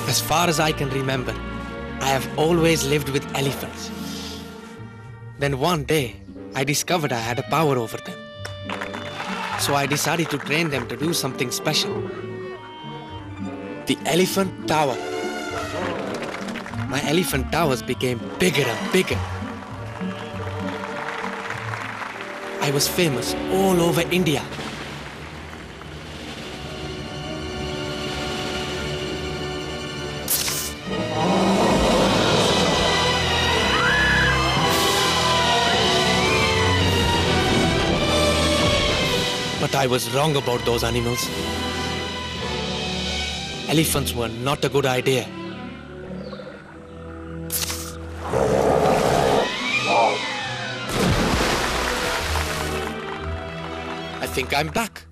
As far as I can remember, I have always lived with elephants. Then one day, I discovered I had a power over them. So I decided to train them to do something special. The elephant tower. My elephant towers became bigger and bigger. I was famous all over India. But I was wrong about those animals. Elephants were not a good idea. I think I'm back.